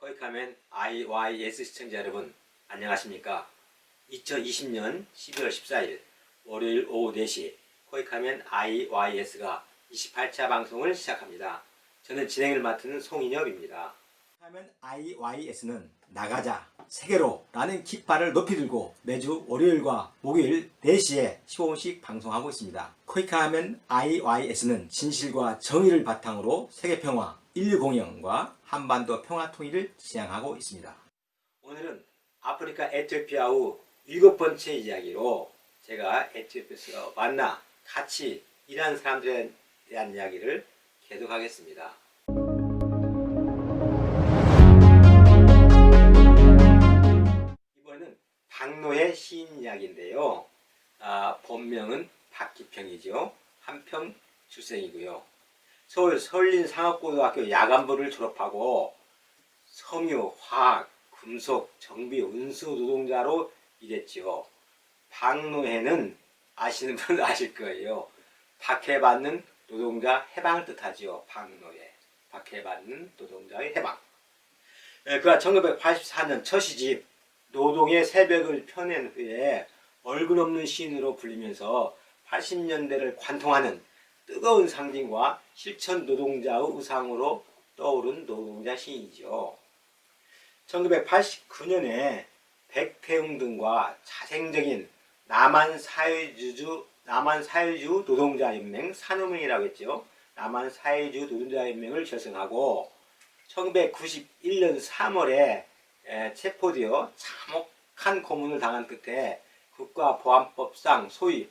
코익하면 IYS 시청자 여러분 안녕하십니까? 2020년 12월 14일 월요일 오후 4시 코익하면 IYS가 28차 방송을 시작합니다. 저는 진행을 맡은 송인혁입니다. 코익하면 IYS는 나가자 세계로 라는 깃발을 높이 들고 매주 월요일과 목요일 4시에 15분씩 방송하고 있습니다. 코익하면 IYS는 진실과 정의를 바탕으로 세계평화, 인류공영과 한반도 평화통일을 지향하고 있습니다. 오늘은 아프리카 에티오피아 후 7번째 이야기로 제가 에티오피아에서 만나 같이 일하는 사람들에 대한 이야기를 계속하겠습니다. 이번에는 박노해 시인 이야기인데요. 본명은 박기평이죠. 한평 출생이고요. 서울 서울인상업고등학교 야간부를 졸업하고 섬유, 화학, 금속, 정비, 운수 노동자로 일했지요. 박노해는 아시는 분은 아실 거예요. 박해받는 노동자 해방을 뜻하지요. 박노해. 박해받는 노동자의 해방. 그가 1984년 첫 시집 노동의 새벽을 펴낸 후에 얼굴 없는 시인으로 불리면서 80년대를 관통하는 뜨거운 상징과 실천 노동자의 우상으로 떠오른 노동자 시인이죠. 1989년에 백태웅 등과 자생적인 남한사회주의 노동자연맹 산우맹이라고 했죠. 남한사회주의 노동자연맹을 결성하고 1991년 3월에 체포되어 참혹한 고문을 당한 끝에 국가보안법상 소위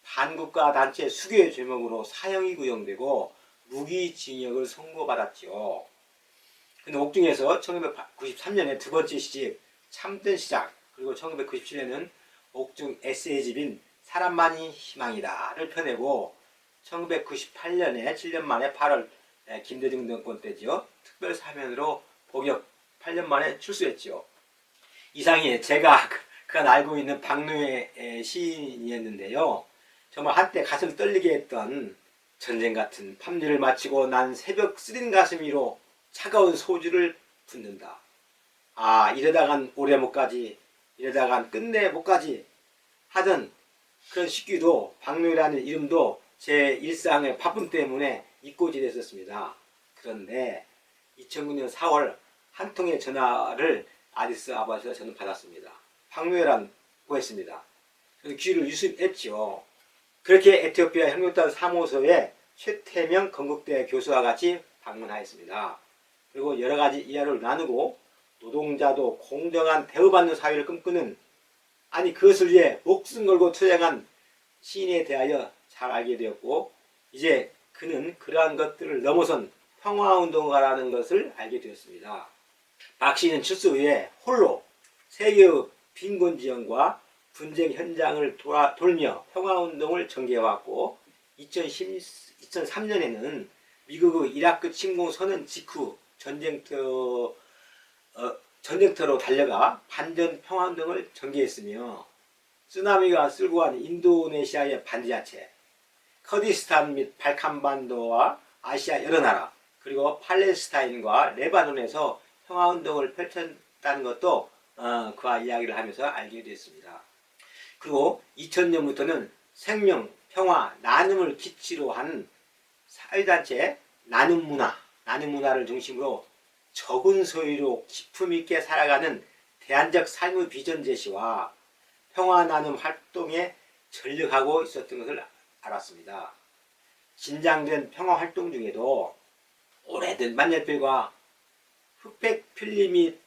반국가단체 수괴 죄명으로 사형이 구형되고 무기징역을 선고받았죠. 근데 옥중에서 1993년에 두 번째 시집 참된 시작, 그리고 1997년에는 옥중 에세이집인 사람만이 희망이다를 펴내고 1998년에 7년 만에 8월 김대중 정권 때죠. 특별사면으로 복역 8년 만에 출소했죠. 이상이 제가 그간 알고 있는 박노해 시인이었는데요. 정말 한때 가슴 떨리게 했던 전쟁 같은 밤일을 마치고 난 새벽 쓰린 가슴 위로 차가운 소주를 붓는다. 이러다간 오래 못 가지, 이러다간 끝내 못 가지 하던 그런 시기도 박노해라는 이름도 제 일상의 바쁨 때문에 잊고 지냈었습니다. 그런데 2009년 4월 한 통의 전화를 아디스아바바에서 저는 받았습니다. 박노해라고 했습니다. 저는 귀를 유심했죠. 그렇게 에티오피아 혁명단 사무소에 최태명 건국대 교수와 같이 방문하였습니다. 그리고 여러 가지 이야기를 나누고 노동자도 공정한 대우받는 사회를 꿈꾸는, 그것을 위해 목숨 걸고 투쟁한 시인에 대하여 잘 알게 되었고, 이제 그는 그러한 것들을 넘어선 평화운동가라는 것을 알게 되었습니다. 박 시인은 출소 후에 홀로 세계의 빈곤지형과 분쟁 현장을 돌며 평화운동을 전개해왔고 2003년에는 미국의 이라크 침공 선언 직후 전쟁터로 달려가 반전 평화운동을 전개했으며 쓰나미가 쓸고 간 인도네시아의 반지하체, 커디스탄 및 발칸반도와 아시아 여러 나라, 그리고 팔레스타인과 레바논에서 평화운동을 펼쳤다는 것도 그와 이야기를 하면서 알게 됐습니다. 그리고 2000년부터는 생명, 평화, 나눔을 기치로 한 사회단체 나눔문화를 중심으로 적은 소유로 기품있게 살아가는 대안적 삶의 비전 제시와 평화 나눔 활동에 전력하고 있었던 것을 알았습니다. 진장된 평화 활동 중에도 오래된 만년필과 흑백 필름이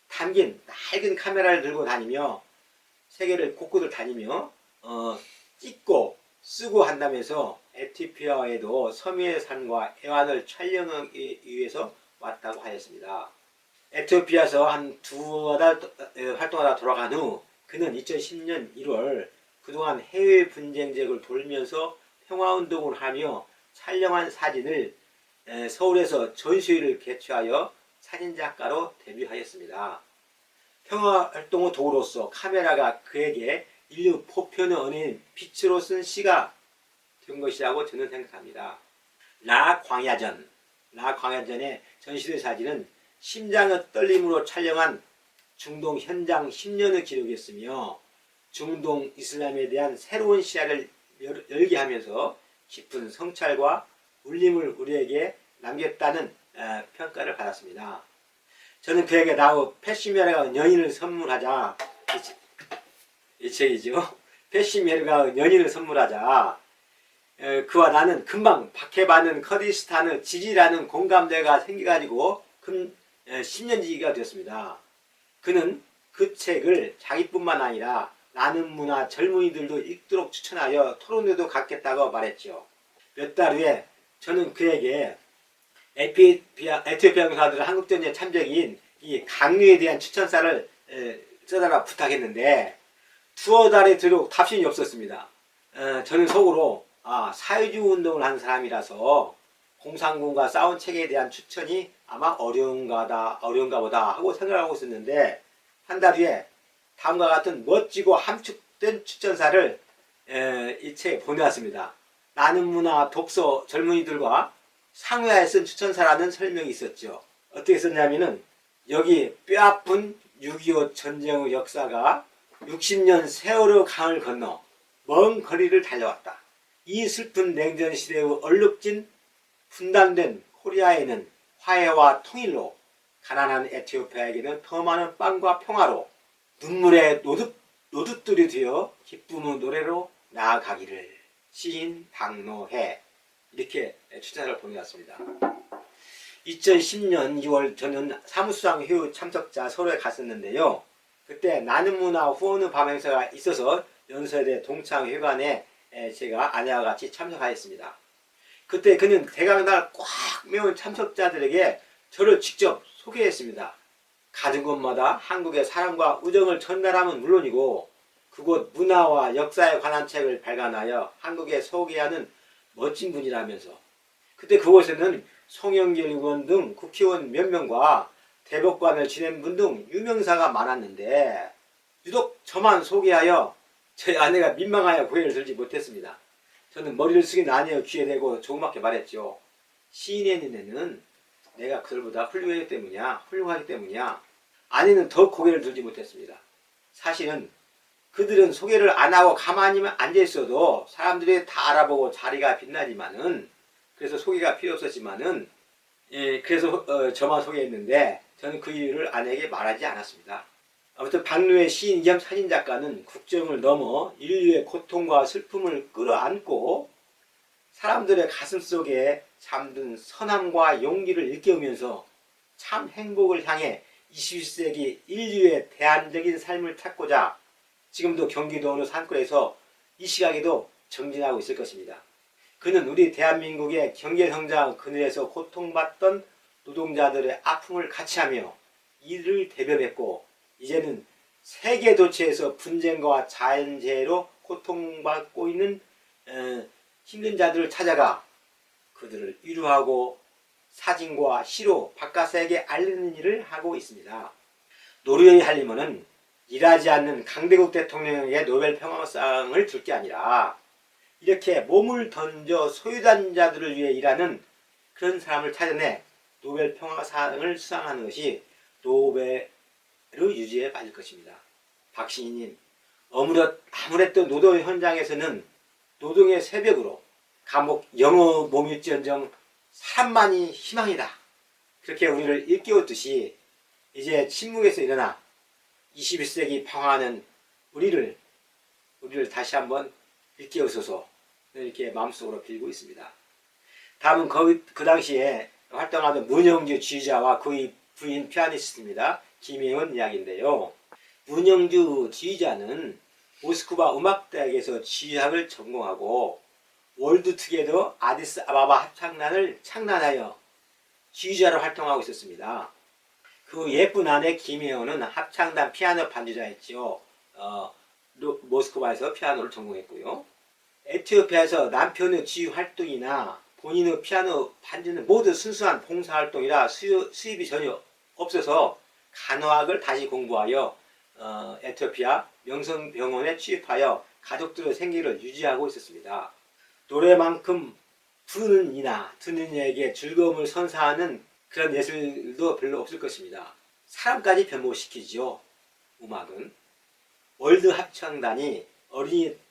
담긴 낡은 카메라를 들고 다니며 세계를 곳곳을 다니며 찍고 쓰고 한다면서 에티오피아에도 섬유의 산과 애완을 촬영하기 위해서 왔다고 하였습니다. 에티오피아에서 한 2달 활동하다 돌아간 후 그는 2010년 1월 그동안 해외 분쟁 지역을 돌면서 평화운동을 하며 촬영한 사진을 서울에서 전시회를 개최하여 사진작가로 데뷔하였습니다. 평화활동의 도구로서 카메라가 그에게 인류 보편의 언어인 빛으로 쓴 시가 된 것이라고 저는 생각합니다. 나 광야전의 전시된 사진은 심장의 떨림으로 촬영한 중동 현장 10년의 기록이었으며 중동 이슬람에 대한 새로운 시야를 열게 하면서 깊은 성찰과 울림을 우리에게 남겼다는 평가를 받았습니다. 저는 그에게 나우 패시메르가 연인을 선물하자, 이 책이죠. 패시메르가 연인을 선물하자 그와 나는 금방 박해받는 커디스탄의 지지라는 공감대가 생겨가지고 10년지기가 되었습니다. 그는 그 책을 자기뿐만 아니라 나는 문화 젊은이들도 읽도록 추천하여 토론회도 갖겠다고 말했죠. 몇 달 후에 저는 그에게 에티오피아 병사들 한국전쟁 참전인 이 강류에 대한 추천사를 써달라 부탁했는데 두어 달에 들어 답신이 없었습니다. 저는 속으로 사회주의 운동을 한 사람이라서 공산군과 싸운 책에 대한 추천이 아마 어려운가 보다 하고 생각하고 있었는데 한 달 후에 다음과 같은 멋지고 함축된 추천사를 이 책에 보내왔습니다. 나는 문화 독서 젊은이들과 상회하에 쓴 추천사라는 설명이 있었죠. 어떻게 썼냐면은 여기 뼈아픈 6.25 전쟁의 역사가 60년 세월의 강을 건너 먼 거리를 달려왔다. 이 슬픈 냉전 시대의 얼룩진 분단된 코리아에는 화해와 통일로, 가난한 에티오피아에게는 더 많은 빵과 평화로, 눈물의 노둣돌이 되어 기쁨의 노래로 나아가기를. 시인 박노해. 이렇게 추천을 보내왔습니다. 2010년 2월 저는 사무수상 회의 참석자 서울에 갔었는데요. 그때 나는 문화 후원의 밤행사가 있어서 연세대 동창회관에 제가 아내와 같이 참석하였습니다. 그때 그는 대강날 꽉 메운 참석자들에게 저를 직접 소개했습니다. 가는 곳마다 한국의 사랑과 우정을 전달하면 물론이고 그곳 문화와 역사에 관한 책을 발간하여 한국에 소개하는 멋진 분이라면서 그때 그곳에는 송영길 의원 등 국회의원 몇 명과 대법관을 지낸 분 등 유명사가 많았는데 유독 저만 소개하여 저희 아내가 민망하여 고개를 들지 못했습니다. 저는 머리를 숙인 아내의 귀에 대고 조그맣게 말했죠. 시인의 눈에는 내가 그들보다 훌륭하기 때문이야. 아내는 더 고개를 들지 못했습니다. 사실은 그들은 소개를 안 하고 가만히 앉아 있어도 사람들이 다 알아보고 자리가 빛나지만은 그래서 소개가 필요 없었지만은 그래서 저만 소개했는데 저는 그 이유를 아내에게 말하지 않았습니다. 아무튼 박노해 시인 겸 사진작가는 국정을 넘어 인류의 고통과 슬픔을 끌어안고 사람들의 가슴속에 잠든 선함과 용기를 일깨우면서 참 행복을 향해 21세기 인류의 대안적인 삶을 찾고자 지금도 경기도 어느 산골에서 이 시각에도 정진하고 있을 것입니다. 그는 우리 대한민국의 경제성장 그늘에서 고통받던 노동자들의 아픔을 같이하며 이를 대변했고 이제는 세계 도처에서 분쟁과 자연재해로 고통받고 있는 힘든 자들을 찾아가 그들을 위로하고 사진과 시로 바깥세계에 알리는 일을 하고 있습니다. 노르웨이 할리먼은 일하지 않는 강대국 대통령에게 노벨 평화상을 줄 게 아니라 이렇게 몸을 던져 소유된 자들을 위해 일하는 그런 사람을 찾아내 노벨 평화상을 수상하는 것이 노벨의 유지에 빠질 것입니다. 박시인님, 아무래도 노동 현장에서는 노동의 새벽으로 감옥 영어 몸일지언정 사람만이 희망이다. 그렇게 우리를 일깨웠듯이 이제 침묵에서 일어나 21세기 평화는 우리를 다시 한번 일깨우소서 이렇게 마음속으로 빌고 있습니다. 다음은 그 당시에 활동하던 문영주 지휘자와 그의 부인 피아니스트입니다. 김혜원 이야기인데요. 문영주 지휘자는 모스크바 음악대학에서 지휘학을 전공하고 월드투게더 아디스아바바 합창단을 창단하여 지휘자로 활동하고 있었습니다. 그 예쁜 아내 김혜원은 합창단 피아노 반주자였죠. 모스크바에서 피아노를 전공했고요. 에티오피아에서 남편의 지휘 활동이나 본인의 피아노 반주는 모두 순수한 봉사활동이라 수입이 전혀 없어서 간호학을 다시 공부하여 에티오피아 명성병원에 취입하여 가족들의 생계를 유지하고 있었습니다. 노래만큼 부르는 이나 듣는 이에게 즐거움을 선사하는 그런 예술도 별로 없을 것입니다. 사람까지 변모시키죠. 음악은. 월드 합창단은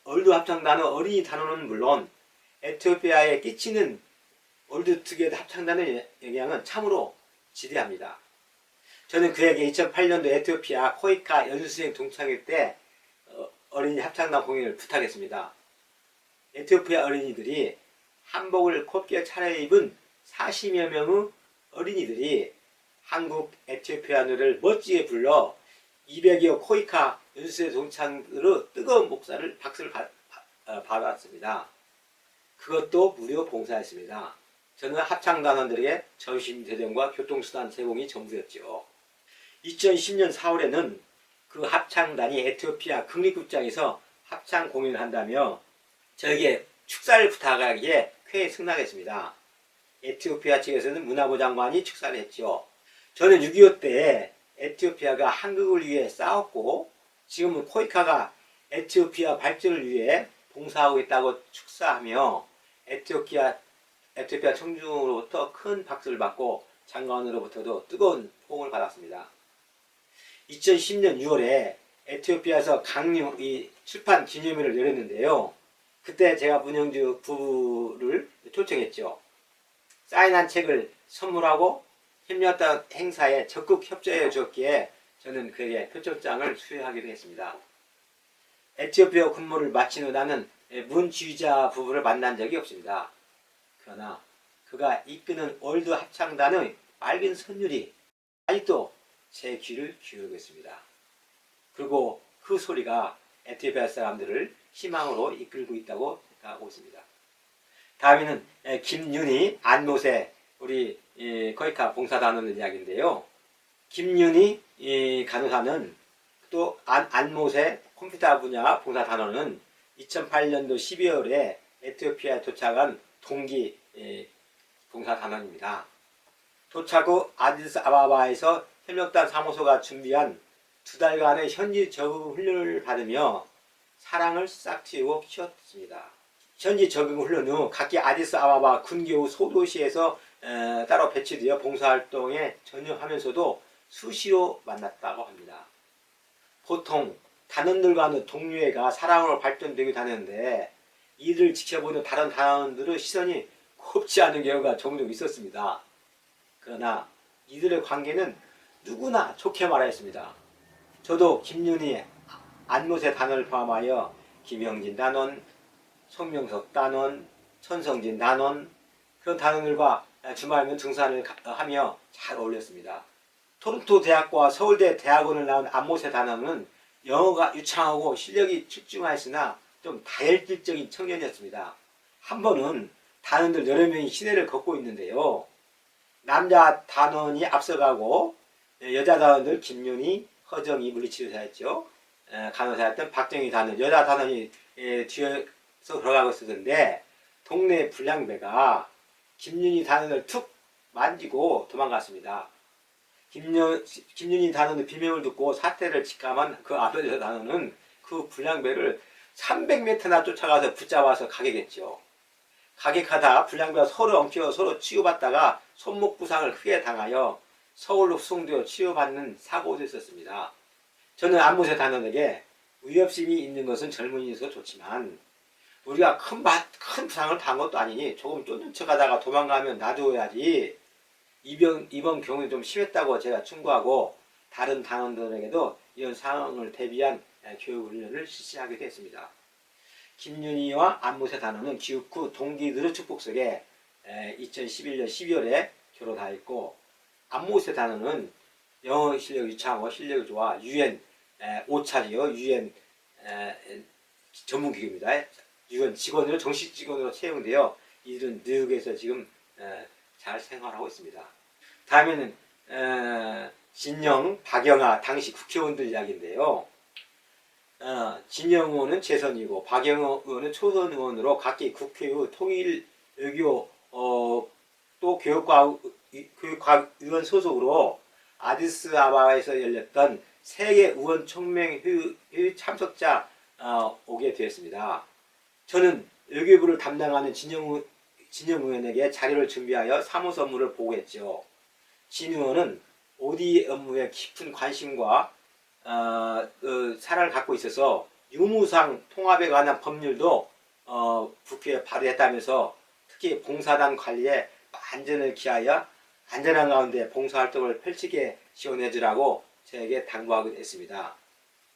어린이 단원은 물론 에티오피아에 끼치는 월드 투게더 합창단의 영향은 참으로 지대합니다. 저는 그에게 2008년도 에티오피아 코이카 연수생 동창회 때 어린이 합창단 공연을 부탁했습니다. 에티오피아 어린이들이 한복을 곱게 차려입은 40여 명의 어린이들이 한국 에티오피아 노래를 멋지게 불러 200여 코이카 연수생 동창으로 뜨거운 박수를 받았습니다. 그것도 무료 봉사였습니다. 저는 합창단원들에게 점심 대접과 교통수단 제공이 전부였죠. 2010년 4월에는 그 합창단이 에티오피아 국립극장에서 합창 공연을 한다며 저에게 축사를 부탁하기에 쾌에 승낙했습니다. 에티오피아 측에서는 문화부 장관이 축사를 했죠. 저는 6.25 때 에티오피아가 한국을 위해 싸웠고 지금은 코이카가 에티오피아 발전을 위해 봉사하고 있다고 축사하며 에티오피아 청중으로부터 큰 박수를 받고 장관으로부터도 뜨거운 포옹을 받았습니다. 2010년 6월에 에티오피아에서 강림 출판 기념회를 열었는데요. 그때 제가 문영주 부부를 초청했죠. 사인한 책을 선물하고 협력단 행사에 적극 협조해 주었기에 저는 그에게 표창장을 수여하기도 했습니다. 에티오피아 군무를 마친 후 나는 문지휘자 부부를 만난 적이 없습니다. 그러나 그가 이끄는 월드 합창단의 맑은 선율이 아직도 제 귀를 기울이고 있습니다. 그리고 그 소리가 에티오피아 사람들을 희망으로 이끌고 있다고 생각하고 있습니다. 다음에는 김윤희, 안모세 우리 코이카 봉사단원 이야기인데요. 김윤희 간호사는 또 안모세 컴퓨터 분야 봉사단원은 2008년도 12월에 에티오피아에 도착한 동기 봉사단원입니다. 도착 후 아디스아바바에서 협력단 사무소가 준비한 2달간의 현지 적응 훈련을 받으며 사랑을 싹 틔우고 키웠습니다. 현지 적응 훈련 후 각기 아디스아바바 군교 소도시에서 따로 배치되어 봉사활동에 전념하면서도 수시로 만났다고 합니다. 보통 단원들과는 동료애가 사랑으로 발전되기도 하는데 이들을 지켜보는 다른 단원들의 시선이 곱지 않은 경우가 종종 있었습니다. 그러나 이들의 관계는 누구나 좋게 말하였습니다. 저도 김윤희, 안모세 단원을 포함하여 김영진 단원, 송명석 단원, 천성진 단원 그런 단원들과 주말이면 등산을 하며 잘 어울렸습니다. 토론토 대학과 서울대 대학원을 나온 안모세 단원은 영어가 유창하고 실력이 출중하였으나 좀 다혈질적인 청년이었습니다. 한 번은 단원들 여러 명이 시내를 걷고 있는데요. 남자 단원이 앞서가고 여자 단원들 김윤희, 허정이 물리치료사였죠. 간호사였던 박정희 단원, 여자 단원이 뒤에서 걸어가고 있었는데 동네 불량배가 김윤희 단원을 툭 만지고 도망갔습니다. 김윤희 단원의 비명을 듣고 사태를 직감한 그 앞에 단원은 그 불량배를 300m나 쫓아가서 붙잡아서 가격했죠. 가격하다 불량배가 서로 엉켜 서로 치유받다가 손목 부상을 크게 당하여 서울로 수송되어 치유받는 사고도 있었습니다. 저는 안모세 단원에게 위협심이 있는 것은 젊은이에서 좋지만 우리가 큰 부상을 당한 것도 아니니 조금 쫓는 척하다가 도망가면 놔둬야지. 이번 경우에 좀 심했다고 제가 충고하고 다른 단원들에게도 이런 상황을 대비한 교육훈련을 실시하게 됐습니다. 김윤희와 안모세 단원은 기육 후 동기들의 축복 속에 2011년 12월에 졸업하였고 안모세 단원은 영어 실력이 유창하고 실력이 좋아 UN 오차지요. UN 전문기구입니다. UN 직원으로 정식 직원으로 채용되어 이들은 뉴욕에서 지금 잘 생활하고 있습니다. 다음에는 진영, 박영아 당시 국회의원들 이야기인데요. 진영 의원은 재선이고 박영아 의원은 초선 의원으로 각기 국회의 통일 외교 또 교육과의원 소속으로 아디스아바바에서 열렸던 세계 의원 총명 회의 참석자 오게 되었습니다. 저는 외교부를 담당하는 진영 의원에게 자료를 준비하여 사무소 업무를 보고했죠. 진의원은 OD 업무에 깊은 관심과 사랑을 갖고 있어서 유무상 통합에 관한 법률도 국회에 발의했다면서 특히 봉사단 관리에 만전을 기하여 안전한 가운데 봉사활동을 펼치게 지원해 주라고 저에게 당부하기도 했습니다.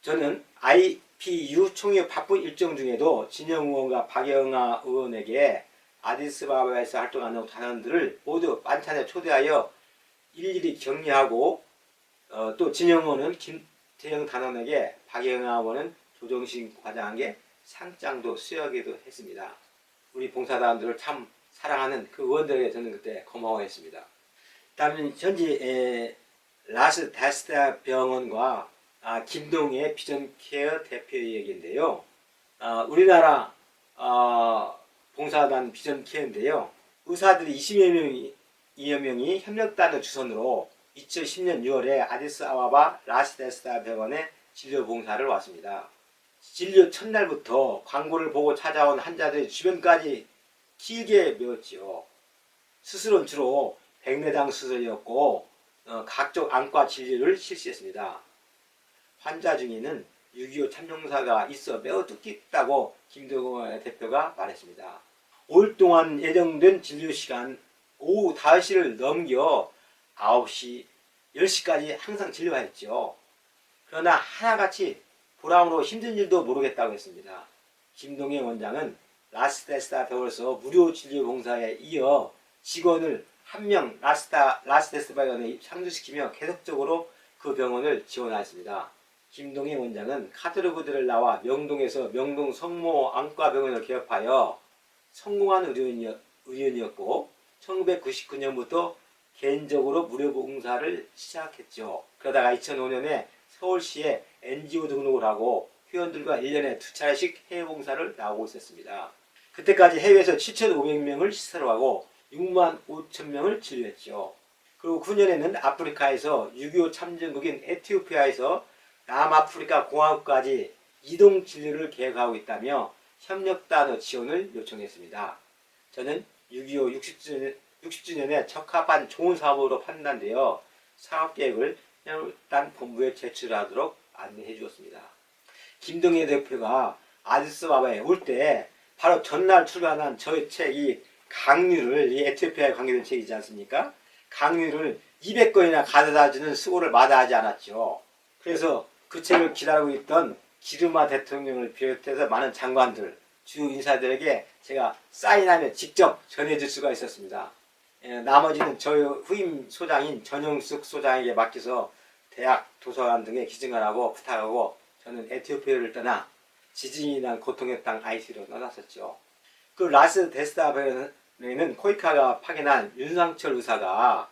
저는 IPU 총회 바쁜 일정 중에도 진영 의원과 박영하 의원에게 아디스바바에서 활동하는 단원들을 모두 만찬에 초대하여 일일이 격려하고 또 진영 의원은 김태형 단원에게 박영하 의원은 조정신 과장에게 상장도 수여하기도 했습니다. 우리 봉사단원들을 참 사랑하는 그 의원들에게 저는 그때 고마워했습니다. 다음은 현지 라스 데스다 병원과 김동의 비전케어 대표의 얘기인데요. 우리나라 봉사단 비전케어인데요. 의사들이 20여 명이 협력단을 주선으로 2010년 6월에 아디스아바바 라스 데스다 병원에 진료 봉사를 왔습니다. 진료 첫날부터 광고를 보고 찾아온 환자들이 주변까지 길게 메웠지요. 수술은 주로 백내장 수술이었고 각종 안과 진료를 실시했습니다. 환자 중에는 6.25 참용사가 있어 매우 뜻깊다고 김동호 대표가 말했습니다. 5일 동안 예정된 진료시간 오후 5시를 넘겨 9시, 10시까지 항상 진료했죠. 그러나 하나같이 보람으로 힘든 일도 모르겠다고 했습니다. 김동혜 원장은 라스데스다 병원에서 무료 진료 봉사에 이어 직원을 한 명 라스데스다 병원에 상주시키며 계속적으로 그 병원을 지원하였습니다. 김동혜 원장은 카탈로그들을 나와 명동에서 명동 성모 안과병원을 개업하여 성공한 의원이었고 1999년부터 개인적으로 무료 봉사를 시작했죠. 그러다가 2005년에 서울시에 NGO 등록을 하고 회원들과 1년에 2차례씩 해외 봉사를 나오고 있었습니다. 그때까지 해외에서 7,500명을 시설하고 6만 5천 명을 진료했죠. 그리고 9년에는 아프리카에서 6.25 참전국인 에티오피아에서 남아프리카 공화국까지 이동 진료를 계획하고 있다며 협력단의 지원을 요청했습니다. 저는 6.25 60주년에 적합한 좋은 사업으로 판단되어 사업계획을 협력단 본부에 제출하도록 안내해 주었습니다. 김동혜 대표가 아디스아바바에 올 때 바로 전날 출간한 저의 책이 강류를, 이 에티오피아에 관계된 책이지 않습니까? 강류를 200권이나 가져다주는 수고를 마다하지 않았죠. 그래서 그 책을 기다리고 있던 기르마 대통령을 비롯해서 많은 장관들, 주요 인사들에게 제가 사인하며 직접 전해줄 수가 있었습니다. 나머지는 저희 후임 소장인 전영숙 소장에게 맡겨서 대학, 도서관 등에 기증을 하고 부탁하고 저는 에티오피아를 떠나 지진이 난 고통의 땅 IC로 떠났었죠. 그 라스 데스다 병원에는 코이카가 파견한 윤상철 의사가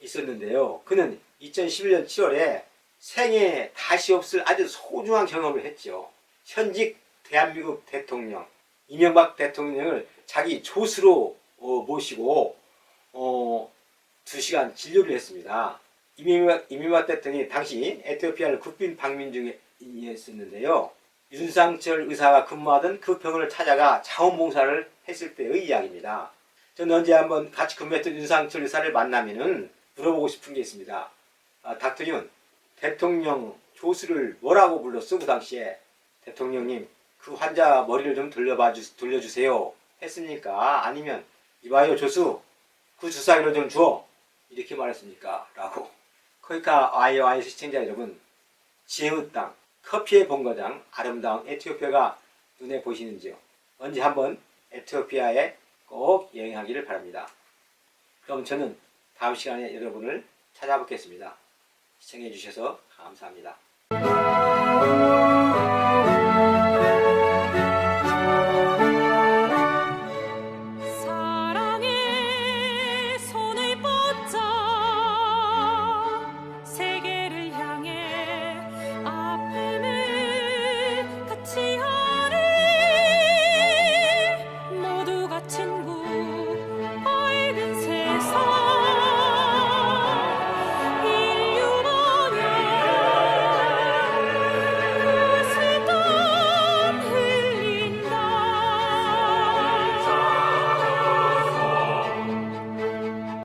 있었는데요. 그는 2011년 7월에 생애 다시 없을 아주 소중한 경험을 했죠. 현직 대한민국 대통령 이명박 대통령을 자기 조수로 모시고 2시간 진료를 했습니다. 이명박 대통령이 당시 에티오피아를 국빈 방문 중이었는데요. 윤상철 의사가 근무하던 그 병원을 찾아가 자원봉사를 했을 때의 이야기입니다. 저는 언제 한번 같이 근무했던 윤상철 의사를 만나면은 물어보고 싶은 게 있습니다. 닥터님, 대통령 조수를 뭐라고 불렀어? 그 당시에 대통령님 그 환자 머리를 좀 돌려주세요 했습니까? 아니면 이봐요 조수 그 주사기를 좀 주어 이렇게 말했습니까? 라고. 그러니까 아이오아이 시청자 여러분, 지혜의 땅 커피의 본거장 아름다운 에티오피아가 눈에 보시는지요? 언제 한번 에티오피아에 꼭 여행하기를 바랍니다. 그럼 저는 다음 시간에 여러분을 찾아뵙겠습니다. 시청해 주셔서 감사합니다.